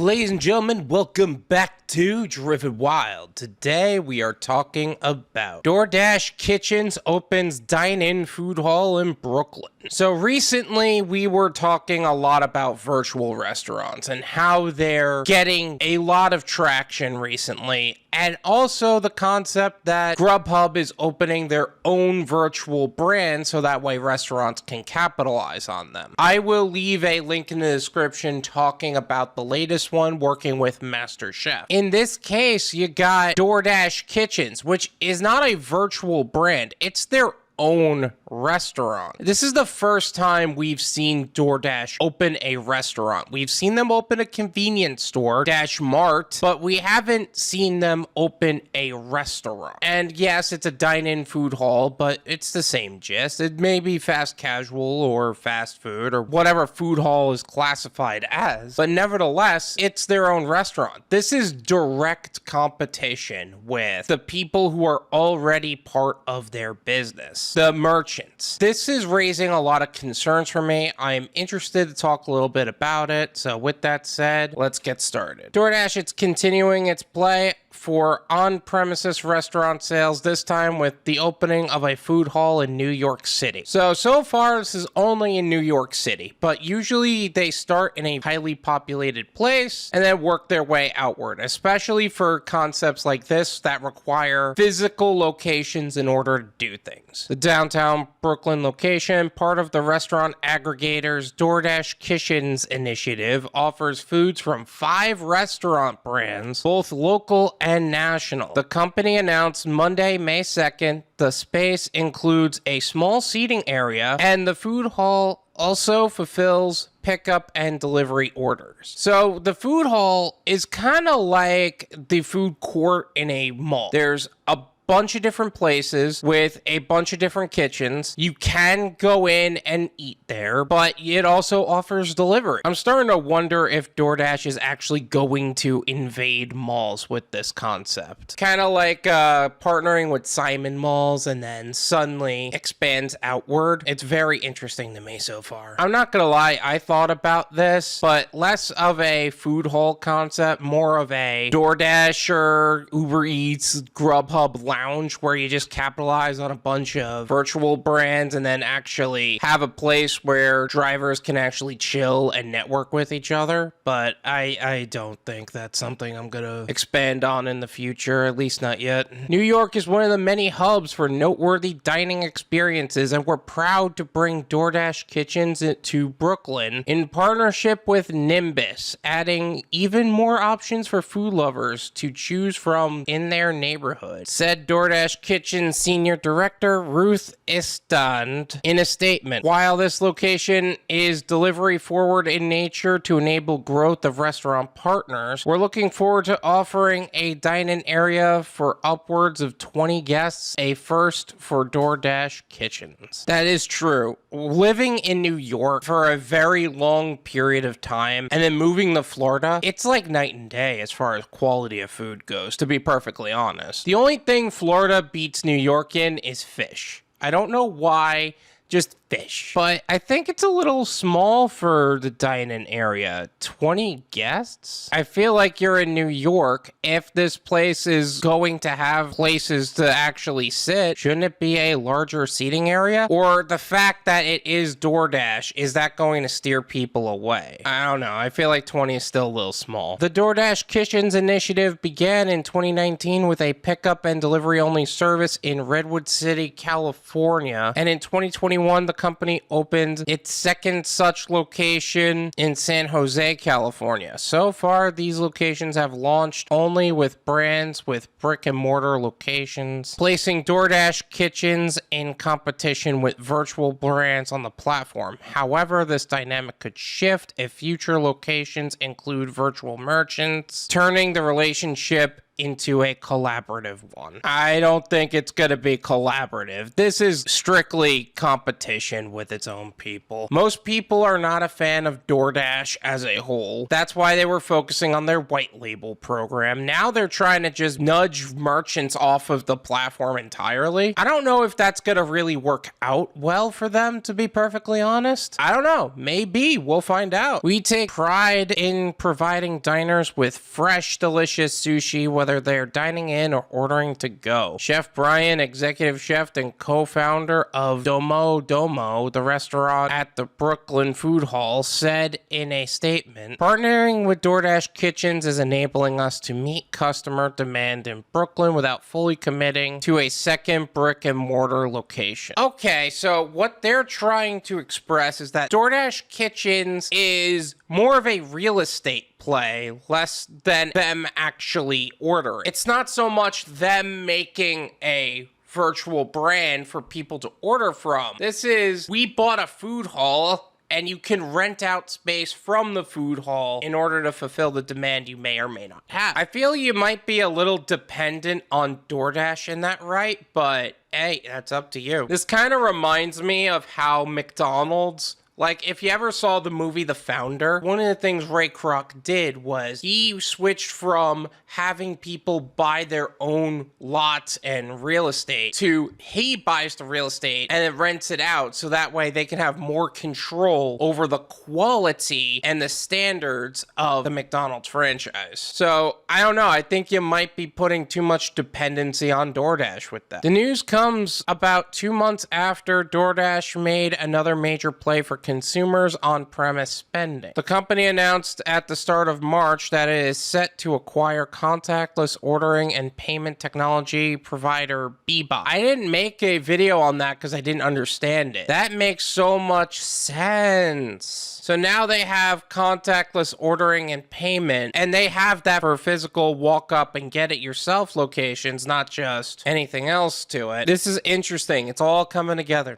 ladies and gentlemen, welcome back to Driven Wild. Today we are talking about Doordash Kitchens opens dine-in food hall in Brooklyn. So recently we were talking a lot about virtual restaurants and how they're getting a lot of traction recently, and also the concept that Grubhub is opening their own virtual brand so that way restaurants can capitalize on them. I will leave a link in the description talking about the latest one working with MasterChef. In this case, you got Doordash Kitchens, which is not a virtual brand. It's their own restaurant. This is the first time we've seen Doordash open a restaurant. We've seen them open a convenience store, Dash Mart, but we haven't seen them open a restaurant. And yes, it's a dine-in food hall, but it's the same gist. It may be fast casual or fast food or whatever food hall is classified as, but nevertheless, it's their own restaurant. This is direct competition with the people who are already part of their business, the merchants. This is raising a lot of concerns for me. I'm interested to talk a little bit about it. So with that said, let's get started. DoorDash, it's continuing its play for on-premises restaurant sales, this time with the opening of a food hall in New York City. So far, this is only in New York City, but usually they start in a highly populated place and then work their way outward, especially for concepts like this that require physical locations in order to do things. The downtown Brooklyn location, part of the restaurant aggregators DoorDash Kitchens initiative, offers foods from 5 restaurant brands, both local and national. The company announced Monday, May 2nd, the space includes a small seating area, and the food hall also fulfills pickup and delivery orders. So the food hall is kind of like the food court in a mall. There's a bunch of different places with a bunch of different kitchens. You can go in and eat there, but it also offers delivery. I'm starting to wonder if DoorDash is actually going to invade malls with this concept. Kind of like partnering with Simon Malls and then suddenly expands outward. It's very interesting to me so far. I'm not gonna lie, I thought about this, but less of a food hall concept, more of a DoorDash or Uber Eats, Grubhub lounge where you just capitalize on a bunch of virtual brands and then actually have a place where drivers can actually chill and network with each other. But I don't think that's something I'm gonna expand on in the future, at least not yet. New York is one of the many hubs for noteworthy dining experiences, and we're proud to bring DoorDash Kitchens to Brooklyn in partnership with Nimbus, adding even more options for food lovers to choose from in their neighborhood, said DoorDash Kitchen Senior Director Ruth Istand in a statement. While this location is delivery forward in nature to enable growth of restaurant partners, we're looking forward to offering a dine-in area for upwards of 20 guests, a first for DoorDash Kitchens. That is true. Living in New York for a very long period of time and then moving to Florida, it's like night and day as far as quality of food goes, to be perfectly honest. The only thing Florida beats New York in is fish. I don't know why, just fish. But I think it's a little small for the dine-in area. 20 guests? I feel like you're in New York. If this place is going to have places to actually sit, shouldn't it be a larger seating area? Or the fact that it is DoorDash, is that going to steer people away? I don't know. I feel like 20 is still a little small. The DoorDash Kitchens initiative began in 2019 with a pickup and delivery only service in Redwood City, California. And in 2021, the company opened its second such location in San Jose, California. So far, these locations have launched only with brands with brick and mortar locations, placing DoorDash Kitchens in competition with virtual brands on the platform. However, this dynamic could shift if future locations include virtual merchants, turning the relationship into a collaborative one. I don't think it's going to be collaborative. This is strictly competition with its own people. Most people are not a fan of DoorDash as a whole. That's why they were focusing on their white label program. Now they're trying to just nudge merchants off of the platform entirely. I don't know if that's going to really work out well for them, to be perfectly honest. I don't know. Maybe. We'll find out. We take pride in providing diners with fresh, delicious sushi, whether they're dining in or ordering to go. Chef Brian, executive chef and co-founder of Domo Domo, the restaurant at the Brooklyn Food Hall, said in a statement, "Partnering with DoorDash Kitchens is enabling us to meet customer demand in Brooklyn without fully committing to a second brick and mortar location." Okay, so what they're trying to express is that DoorDash Kitchens is more of a real estate play, less than them actually ordering. It's not so much them making a virtual brand for people to order from. This is, we bought a food hall and you can rent out space from the food hall in order to fulfill the demand you may or may not have. I feel you might be a little dependent on DoorDash in that, right? But hey, that's up to you. This kind of reminds me of how McDonald's, like, if you ever saw the movie The Founder, one of the things Ray Kroc did was he switched from having people buy their own lots and real estate to he buys the real estate and then rents it out so that way they can have more control over the quality and the standards of the McDonald's franchise. So, I don't know. I think you might be putting too much dependency on DoorDash with that. The news comes about 2 months after DoorDash made another major play for consumers' on-premise spending. The company announced at the start of March that it is set to acquire contactless ordering and payment technology provider Bebop. I didn't make a video on that because I didn't understand it. That makes so much sense. So now they have contactless ordering and payment, and they have that for physical walk up and get it yourself locations, not just anything else to it. This is interesting. It's all coming together.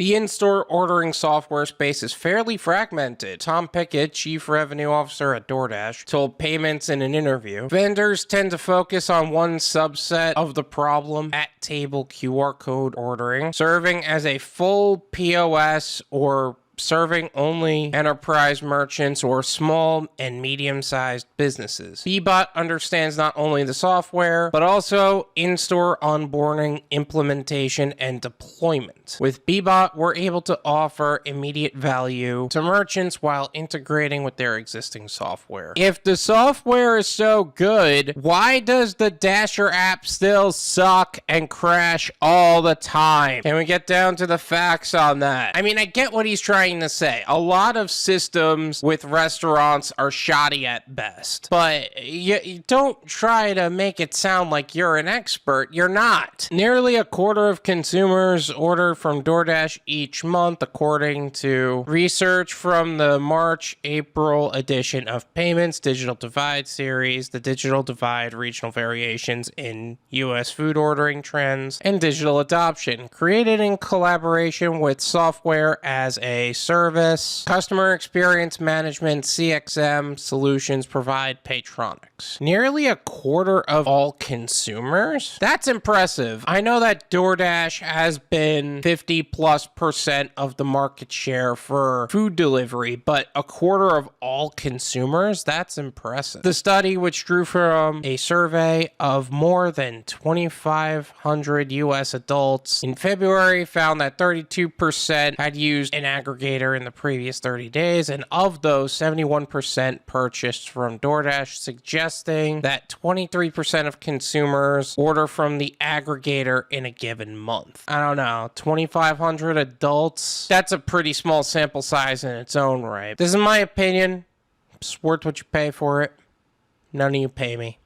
The in-store ordering software space is fairly fragmented. Tom Pickett, chief revenue officer at DoorDash, told Payments in an interview, "Vendors tend to focus on one subset of the problem, at-table QR code ordering, serving as a full POS or serving only enterprise merchants or small and medium-sized businesses. Bebop understands not only the software, but also in-store onboarding, implementation, and deployment. With Bebop, we're able to offer immediate value to merchants while integrating with their existing software." If the software is so good, why does the Dasher app still suck and crash all the time? Can we get down to the facts on that? I mean, I get what he's trying to say. A lot of systems with restaurants are shoddy at best, but you don't try to make it sound like you're an expert. You're not. Nearly a quarter of consumers order from DoorDash each month, according to research from the March-April edition of Payments Digital Divide series, the Digital Divide Regional Variations in U.S. Food Ordering Trends and Digital Adoption, created in collaboration with Software as a Service, Customer Experience Management, CXM Solutions provide Paytronics. Nearly a quarter of all consumers? That's impressive. I know that DoorDash has been 50+% of the market share for food delivery, but a quarter of all consumers? That's impressive. The study, which drew from a survey of more than 2,500 U.S. adults in February, found that 32% had used an aggregator in the previous 30 days, and of those, 71% purchased from DoorDash, suggesting that 23% of consumers order from the aggregator in a given month. I don't know, 2,500 adults? That's a pretty small sample size in its own right. This is my opinion. It's worth what you pay for it. None of you pay me.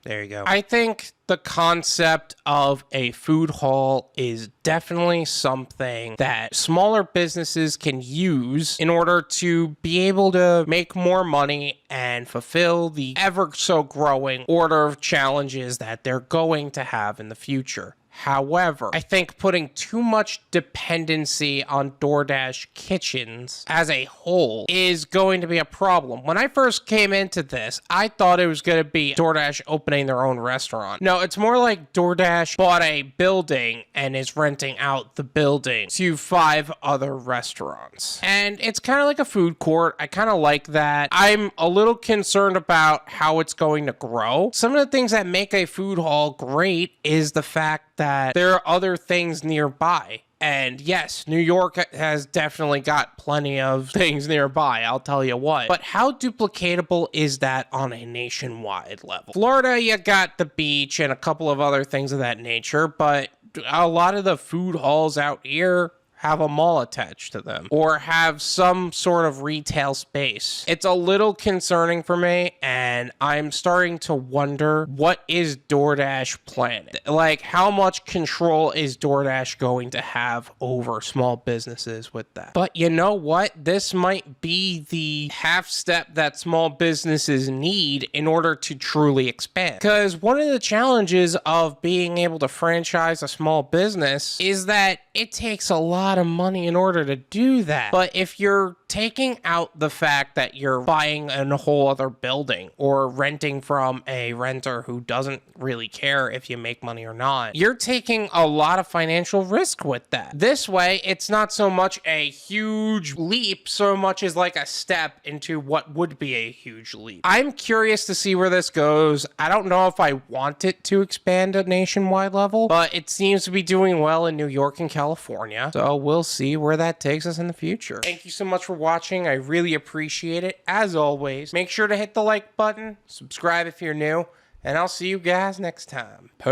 There you go. I think the concept of a food hall is definitely something that smaller businesses can use in order to be able to make more money and fulfill the ever so growing order of challenges that they're going to have in the future. However, I think putting too much dependency on DoorDash kitchens as a whole is going to be a problem. When I first came into this, I thought it was going to be DoorDash opening their own restaurant. No, it's more like DoorDash bought a building and is renting out the building to 5 other restaurants. And it's kind of like a food court. I kind of like that. I'm a little concerned about how it's going to grow. Some of the things that make a food hall great is the fact that there are other things nearby. And yes, New York has definitely got plenty of things nearby, I'll tell you what. But how duplicatable is that on a nationwide level? Florida, you got the beach and a couple of other things of that nature, but a lot of the food halls out here have a mall attached to them or have some sort of retail space. It's a little concerning for me, and I'm starting to wonder, what is DoorDash planning? Like, how much control is DoorDash going to have over small businesses with that? But you know what? This might be the half step that small businesses need in order to truly expand. Because one of the challenges of being able to franchise a small business is that it takes a lot of money in order to do that. But if you're taking out the fact that you're buying a whole other building or renting from a renter who doesn't really care if you make money or not, you're taking a lot of financial risk with that. This way, it's not so much a huge leap, so much as like a step into what would be a huge leap. I'm curious to see where this goes. I don't know if I want it to expand at nationwide level, but it seems to be doing well in New York and California. So we'll see where that takes us in the future. Thank you so much for watching. I really appreciate it. As always, make sure to hit the like button, subscribe if you're new, and I'll see you guys next time. Peace.